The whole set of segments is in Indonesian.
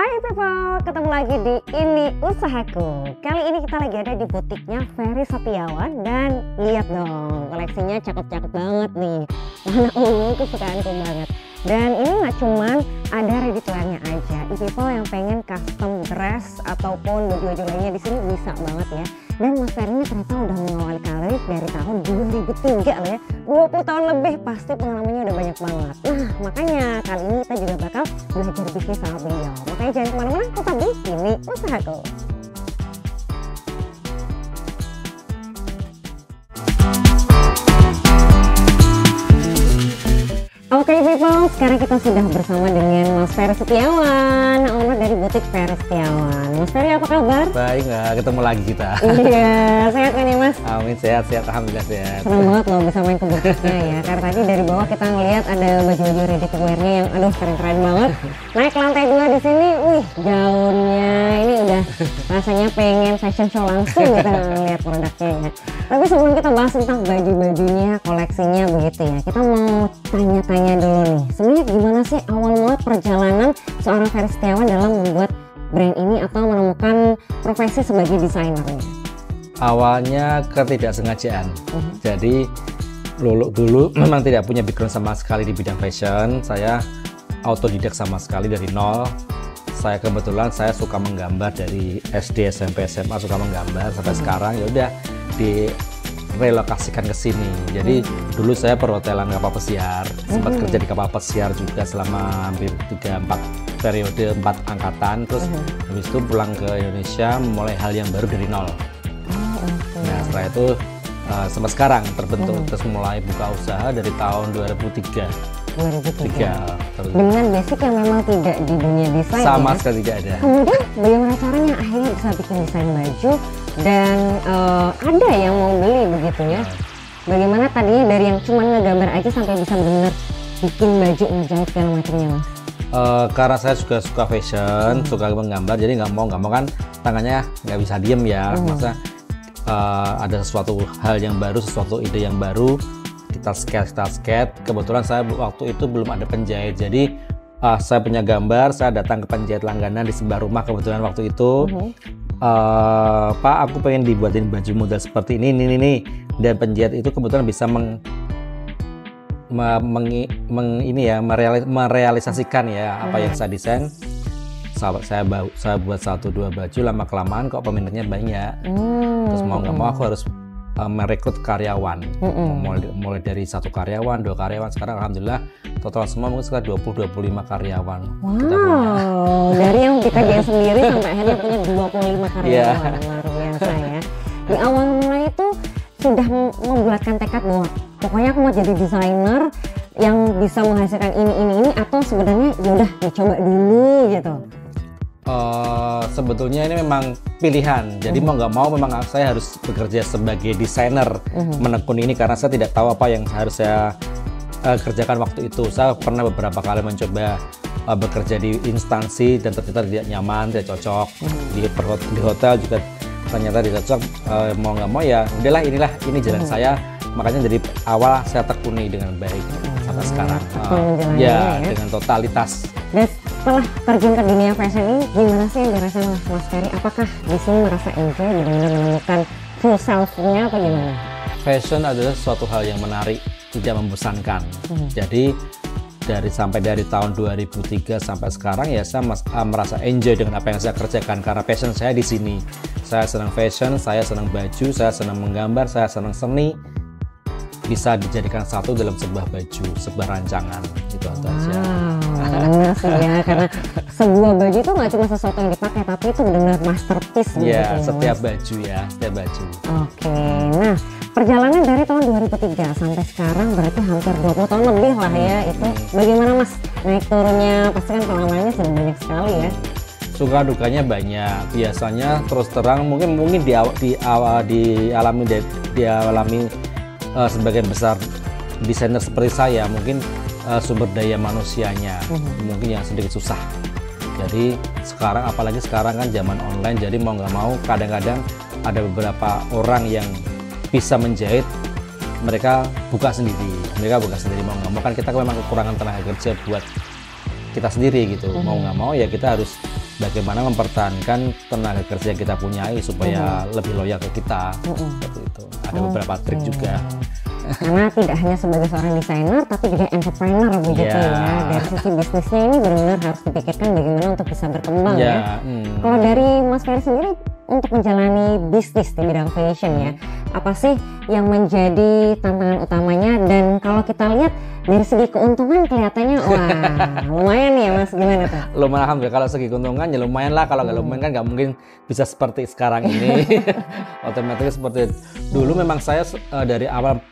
Hai people, ketemu lagi di Ini Usahaku. Kali ini kita lagi ada di butiknya Ferry Setiawan. Dan lihat dong, koleksinya cakep-cakep banget nih. Warna ungu kesukaanku banget. Dan ini gak cuman ada ready to wear-nya aja. People yang pengen custom dress ataupun baju-baju lainnya di sini bisa banget ya. Dan Mas Ferry ini ternyata udah mengawali karir dari tahun 2003 loh ya. 20 tahun lebih, pasti pengalamannya udah banyak banget. Nah makanya kali ini kita juga bakal belajar bisnis sama beliau. Makanya jangan kemana-mana, tetap di Ini Usahaku. Oke people, sekarang kita sudah bersama dengan Mas Ferry Setiawan, owner dari butik Ferry Setiawan. Mas Ferry apa kabar? Baik, nggak ketemu lagi kita. Iya, sehat kan ya Mas? Amin, sehat, alhamdulillah sehat. Senang banget loh bisa main ke butiknya ya, karena tadi dari bawah kita ngeliat ada baju-baju ready to wear-nya yang aduh keren-keren banget. Naik ke lantai 2 di sini, wih gaunnya ini udah rasanya pengen fashion show langsung gitu ngeliat produknya ya. Tapi sebelum kita bahas tentang baju-bajunya, koleksinya begitu ya, kita mau tanya-tanya dulu nih, sebenarnya gimana sih awal mula perjalanan seorang Ferry Setiawan dalam membuat brand ini atau menemukan profesi sebagai desainernya? Awalnya ketidaksengajaan. Jadi dulu memang tidak punya background sama sekali di bidang fashion. Saya autodidak sama sekali dari nol. Saya kebetulan suka menggambar dari SD, SMP, SMA, suka menggambar sampai sekarang ya udah direlokasikan ke sini. Jadi dulu saya perhotelan kapal pesiar, sempat kerja di kapal pesiar juga selama hampir 3-4 periode, 4 angkatan. Terus habis itu pulang ke Indonesia mulai hal yang baru dari nol. Nah setelah itu sampai sekarang terbentuk, terus mulai buka usaha dari tahun 2003. Dengan basic yang memang tidak di dunia desain sama ya? Sekali tidak ada. Kemudian bagaimana caranya akhirnya bisa bikin desain baju dan ada yang mau beli begitu ya? Bagaimana tadinya dari yang cuma ngegambar aja sampai bisa benar-benar bikin baju, ngejahit segala macamnya Mas? Karena saya juga suka fashion, suka menggambar, jadi nggak mau kan tangannya nggak bisa diem ya. Masa ada sesuatu hal yang baru, sesuatu ide yang baru, kita sketch. Kebetulan saya waktu itu belum ada penjahit, jadi saya punya gambar, saya datang ke penjahit langganan di sebelah rumah kebetulan waktu itu. Pak, aku pengen dibuatin baju model seperti ini. Dan penjahit itu kebetulan bisa merealisasikan ya apa yang saya desain. Saya buat 1-2 baju, lama kelamaan kok peminatnya banyak. Terus mau nggak mau aku harus merekrut karyawan, mulai dari 1 karyawan, 2 karyawan, sekarang alhamdulillah total semua mungkin sekitar 20-25 karyawan. Wow, dari yang dikerjain sendiri sampai akhirnya punya 25 karyawan, luar biasa ya. Di awal mulai itu sudah membuatkan tekad bahwa pokoknya aku mau jadi desainer yang bisa menghasilkan ini, atau sebenarnya yaudah dicoba dulu gitu? Sebetulnya ini memang pilihan, jadi mau nggak mau memang saya harus bekerja sebagai desainer, menekuni ini karena saya tidak tahu apa yang harus saya kerjakan waktu itu. Saya pernah beberapa kali mencoba bekerja di instansi dan ternyata tidak nyaman, tidak cocok. Di hotel juga ternyata tidak cocok. Mau nggak mau ya udahlah, ini jalan saya. Makanya dari awal saya tekuni dengan baik sampai sekarang. Ya dengan totalitas. Dan setelah terjun ke dunia fashion ini, gimana sih yang dirasain Mas Ferry? Apakah di sini merasa enjoy, benar-benar menemukan full self-nya apa gimana? Fashion adalah suatu hal yang menarik, tidak membosankan. Jadi dari tahun 2003 sampai sekarang ya saya merasa enjoy dengan apa yang saya kerjakan karena passion saya di sini. Saya senang fashion, saya senang baju, saya senang menggambar, saya senang seni. Bisa dijadikan satu dalam sebuah baju, sebuah rancangan, itu aja. Benar sih ya, karena sebuah baju itu nggak cuma sesuatu yang dipakai, tapi itu benar-benar masterpiece. Ya, setiap baju. Oke, nah perjalanan dari tahun 2003 sampai sekarang berarti hampir 20 tahun lebih lah ya. Itu bagaimana Mas naik turunnya? Pasti kan pengalamannya sudah banyak sekali ya. Suka dukanya banyak. Biasanya terus terang mungkin dialami sebagian besar desainer seperti saya, mungkin sumber daya manusianya mungkin yang sedikit susah. Jadi apalagi sekarang kan zaman online, jadi mau nggak mau kadang-kadang ada beberapa orang yang bisa menjahit, mereka buka sendiri mau nggak mau, kan kita memang kekurangan tenaga kerja buat kita sendiri gitu. Mau nggak mau ya kita harus bagaimana mempertahankan tenaga kerja yang kita punyai supaya lebih loyal ke kita. Seperti itu. Ada beberapa trik juga. Karena tidak hanya sebagai seorang desainer, tapi juga entrepreneur begitu ya. Dari sisi bisnisnya ini benar-benar harus dipikirkan bagaimana untuk bisa berkembang ya. Kalau dari Mas Ferry sendiri untuk menjalani bisnis di bidang fashion ya, apa sih yang menjadi tantangan utamanya? Dan kalau kita lihat dari segi keuntungan kelihatannya wah lumayan nih ya Mas, gimana tuh? Lumayan, alhamdulillah. Kalau segi keuntungan ya lumayan lah. Kalau nggak lumayan kan nggak mungkin bisa seperti sekarang ini. Otomatis seperti dulu. Memang saya dari awal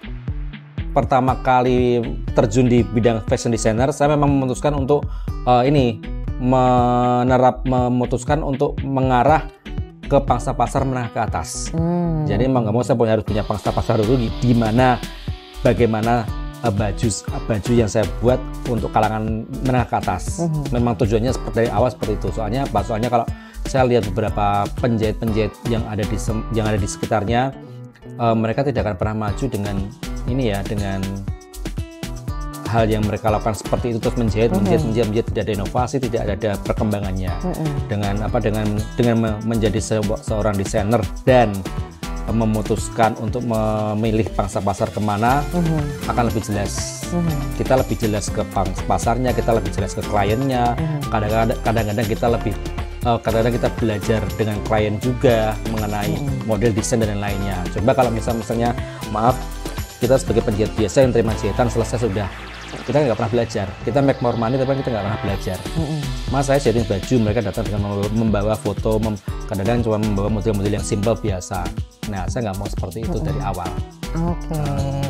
pertama kali terjun di bidang fashion designer, saya memang memutuskan untuk memutuskan untuk mengarah ke pangsa pasar menengah ke atas. Jadi mau nggak mau saya harus punya pangsa pasar dulu di mana bagaimana baju yang saya buat untuk kalangan menengah ke atas. Memang tujuannya dari awal seperti itu. Soalnya kalau saya lihat beberapa penjahit-penjahit yang ada di sekitarnya, mereka tidak akan pernah maju dengan dengan hal yang mereka lakukan seperti itu, terus menjahit tidak ada inovasi, tidak ada perkembangannya. Dengan menjadi seorang desainer dan memutuskan untuk memilih pangsa pasar kemana, akan lebih jelas. Kita lebih jelas ke pangsa pasarnya, kita lebih jelas ke kliennya. Kadang-kadang kita belajar dengan klien juga mengenai model desain dan lain-lainnya. Coba kalau misalnya maaf, kita sebagai penjahit biasa yang terima jahitan selesai sudah, kita nggak pernah belajar. Kita make more money tapi kita nggak pernah belajar. Mas saya jahitin baju, mereka datang dengan membawa foto, kadang-kadang cuma membawa model-model yang simple biasa. Nah, saya nggak mau seperti itu dari awal. Oke.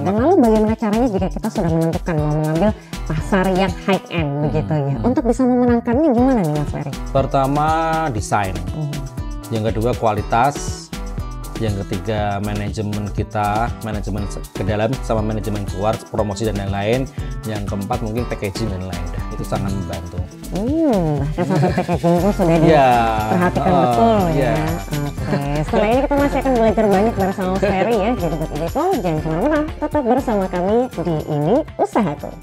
Dan lalu bagaimana caranya jika kita sudah menentukan mau mengambil pasar yang high end begitu ya? Untuk bisa memenangkannya gimana nih Mas Ferry? Pertama desain, yang kedua kualitas, yang ketiga manajemen ke dalam sama manajemen keluar, promosi dan lain-lain. Yang keempat mungkin packaging dan lain-lain. Itu sangat membantu. Bahkan sampai packaging pun sudah diperhatikan betul ya. Oke. Setelah ini kita masih akan belajar banyak bersama Mas Ferry ya. Jadi buat itu jangan kemana-mana, tetap bersama kami di Ini Usahaku.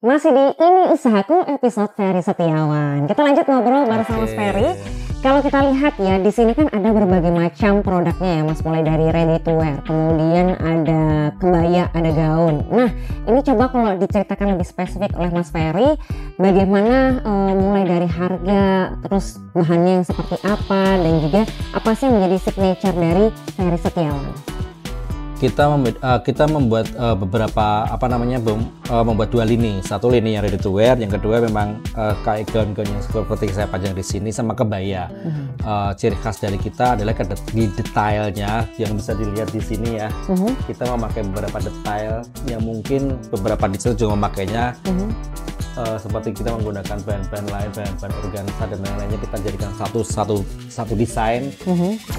Masih di Ini Usahaku episode Ferry Setiawan. Kita lanjut ngobrol bersama Mas Ferry. Kalau kita lihat ya, di sini kan ada berbagai macam produknya ya Mas, mulai dari ready to wear, kemudian ada kebaya, ada gaun. Nah, ini coba kalau diceritakan lebih spesifik oleh Mas Ferry, bagaimana mulai dari harga, terus bahannya yang seperti apa, dan juga apa sih yang menjadi signature dari Ferry Setiawan? kita membuat beberapa membuat 2 lini. Satu lini yang ready to wear, yang kedua memang kayak gaun-gaun yang seperti saya pajang di sini sama kebaya. Ciri khas dari kita adalah di detailnya yang bisa dilihat di sini ya. Kita memakai beberapa detail yang mungkin beberapa desainer juga memakainya. Seperti kita menggunakan bahan-bahan lain, bahan-bahan organza dan lain-lainnya, kita jadikan satu desain.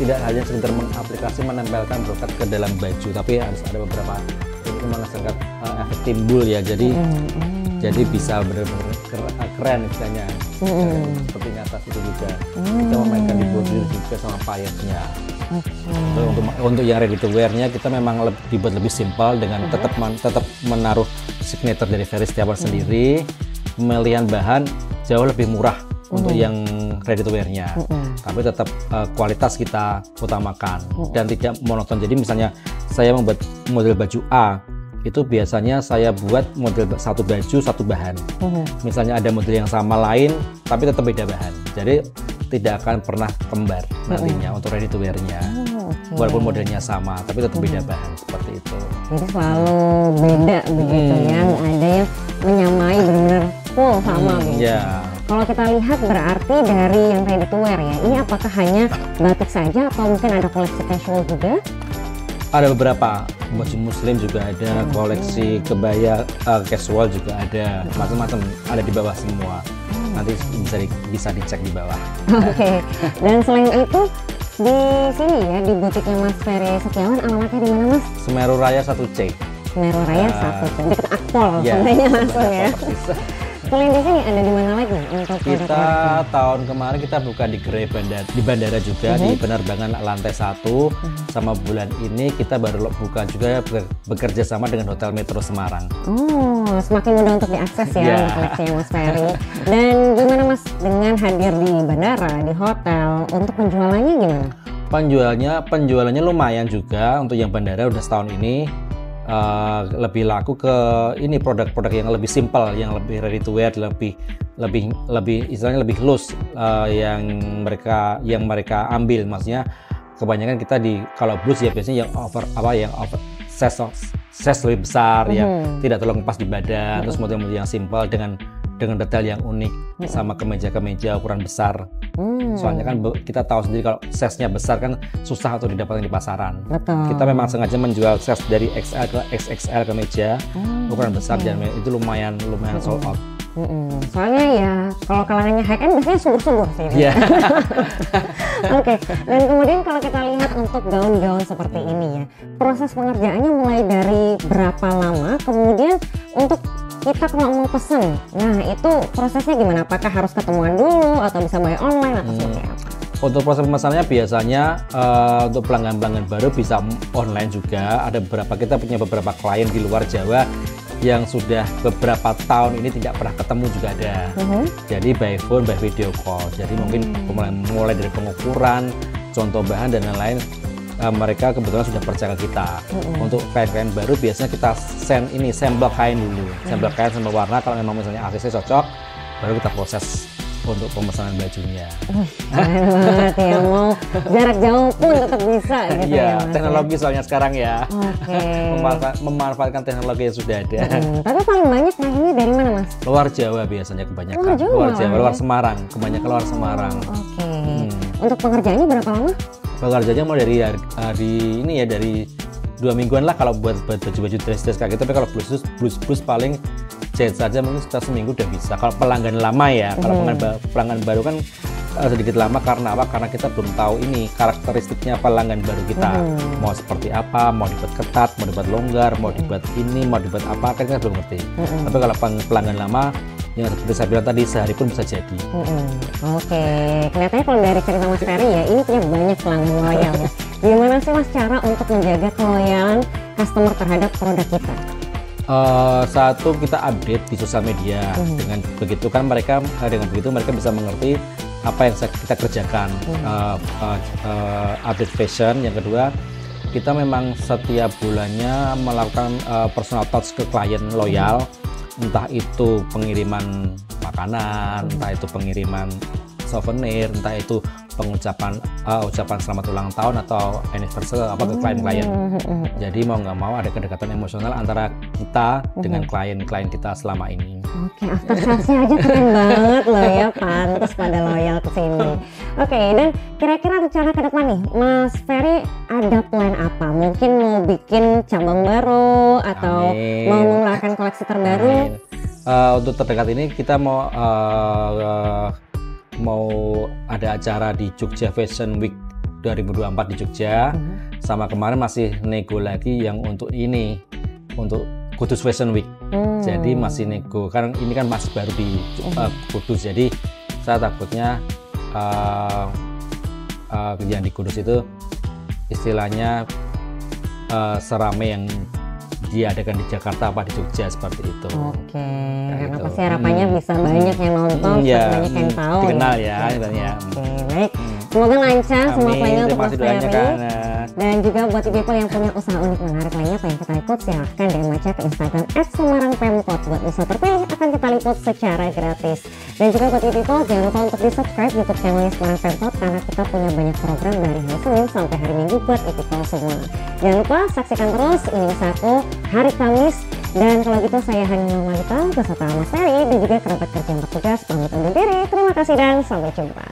Tidak hanya sekedar mengaplikasi menempelkan brokat ke dalam baju, tapi harus ada beberapa itu menghasilkan efek timbul ya. Jadi bisa benar-benar keren istilahnya. Seperti di atas itu juga kita memainkan di bordir juga sama payetnya. Untuk yang ready to wear-nya kita memang dibuat lebih simpel dengan tetap menaruh signature dari Ferry Setiawan sendiri. Pemilihan bahan jauh lebih murah untuk yang ready to wear-nya, tapi tetap kualitas kita utamakan dan tidak monoton. Jadi misalnya saya membuat model baju A, itu biasanya saya buat model satu baju satu bahan. Misalnya ada model yang sama lain tapi tetap beda bahan, jadi tidak akan pernah kembar nantinya untuk ready to wear-nya. Walaupun modelnya sama tapi tetap beda bahan, seperti itu. Jadi selalu beda begitu ya, ada yang menyamai benar-benar full sama gitu. Kalau kita lihat berarti dari yang ready to wear ya, ini apakah hanya batik saja atau mungkin ada koleksi casual juga? Ada beberapa, baju muslim juga ada, koleksi kebaya casual juga ada, macam-macam ada di bawah semua. Nanti bisa dicek di bawah. Oke. Dan selain itu di sini ya, di butiknya Mas Ferry Setiawan, alamatnya di mana Mas? Semeru Raya 1C. Semeru Raya 1C, dekat Akpol sebenarnya langsung ya. Selain di sini ada di mana lagi untuk kita tahun kemarin kita buka di gerai di bandara juga, di penerbangan lantai 1. Sama bulan ini kita baru buka juga bekerja sama dengan Hotel Metro Semarang. Semakin mudah untuk diakses ya koleksinya Mas Ferry. Dan gimana Mas dengan hadir di bandara, di hotel, untuk penjualannya gimana? Penjualannya lumayan juga untuk yang bandara udah setahun ini. Lebih laku ke ini produk-produk yang lebih simple, yang lebih ready to wear, lebih istilahnya lebih loose, yang mereka ambil. Maksudnya kebanyakan kita kalau blus ya biasanya yang over size lebih besar, yang tidak terlalu pas di badan, terus model-model yang simple dengan detail yang unik, sama kemeja ukuran besar. Soalnya kan kita tahu sendiri kalau size-nya besar kan susah untuk didapatkan di pasaran. Kita memang sengaja menjual size dari XL ke XXL kemeja ukuran besar, dan itu lumayan sold out. Soalnya ya kalau kalangannya high end biasanya subur sih. Oke. Dan kemudian kalau kita lihat untuk gaun-gaun seperti ini ya, proses pengerjaannya mulai dari berapa lama, kemudian untuk kita kalau mau pesen, nah itu prosesnya gimana? Apakah harus ketemuan dulu atau bisa buy online atau seperti apa? Untuk proses pemesanannya biasanya untuk pelanggan-pelanggan baru bisa online juga. Kita punya beberapa klien di luar Jawa yang sudah beberapa tahun ini tidak pernah ketemu juga ada. Jadi by phone, by video call. Jadi mungkin mulai dari pengukuran, contoh bahan dan lain-lain, mereka kebetulan sudah percaya ke kita. Untuk kain-kain baru biasanya kita sampel kain dulu, sampel kain sama warna. Kalau memang misalnya aksesnya cocok, baru kita proses untuk pemesanan bajunya. Keren banget ya, mau jarak jauh pun tetap bisa gitu ya. Teknologi soalnya sekarang ya. Memanfaatkan teknologi yang sudah ada. Tapi paling banyak ini dari mana Mas? Luar Jawa biasanya kebanyakan. Luar Semarang, kebanyakan luar Semarang. Untuk pengerjaannya berapa lama? Pengerjaannya mulai dari 2 mingguan lah kalau buat baju-baju dress kayak gitu. Tapi kalau blus paling jahit saja mungkin sekitar seminggu udah bisa. Kalau pelanggan lama ya, kalau pelanggan baru kan sedikit lama. Karena apa? Karena kita belum tahu ini karakteristiknya pelanggan baru kita. Mau seperti apa, mau dibuat ketat, mau dibuat longgar, mau dibuat ini, mau dibuat apa, kan kita belum ngerti. Tapi kalau pelanggan lama, yang seperti saya bilang tadi, sehari pun bisa jadi. Oke, kelihatannya kalau dari cerita Mas Ferry ya, ini punya banyak pelanggan loyal ya. Gimana sih Mas cara untuk menjaga keloyalan customer terhadap produk kita? Satu, kita update di sosial media. Dengan begitu mereka bisa mengerti apa yang kita kerjakan. Update fashion. Yang kedua, kita memang setiap bulannya melakukan personal touch ke klien loyal. Entah itu pengiriman makanan, entah itu pengiriman souvenir, entah itu pengucapan ucapan selamat ulang tahun atau anniversary apa ke klien-klien. Jadi mau nggak mau ada kedekatan emosional antara kita dengan klien-klien kita selama ini. Oke, after sales-nya aja keren banget loh ya, pantas pada loyal ke sini. Oke, dan kira-kira rencana ke depan nih, Mas Ferry ada plan apa? Mungkin mau bikin cabang baru atau mau mengeluarkan koleksi terbaru? Untuk terdekat ini kita mau ada acara di Jogja Fashion Week 2024 di Jogja. Sama kemarin masih nego lagi yang untuk Kudus Fashion Week. Jadi masih nego, kan ini kan masih baru di Kudus. Jadi saya takutnya yang di Kudus itu istilahnya serame yang diadakan di Jakarta apa di Jogja seperti itu. Oke, karena pasti harapannya bisa banyak yang nonton, banyak yang tahu. Dikenal ya. Oke, baik. Semoga lancar semua plannya untuk Mas Ferry. Dan juga buat people yang punya usaha unik menarik lainnya pengen kita ikut, silahkan DM aja ke Instagram @semarangpemkot. Buat usaha terpilih akan kita liput secara gratis. Dan juga buat people jangan lupa untuk di subscribe YouTube channelnya Semarang Pemkot, karena kita punya banyak program dari hari Senin sampai hari Minggu buat people semua. Jangan lupa saksikan terus Ini Usahaku hari Kamis. Dan kalau gitu saya Hanina Malika beserta Mas Ferry dan juga kerabat kerja yang bertugas pamit undur diri. Terima kasih dan sampai jumpa.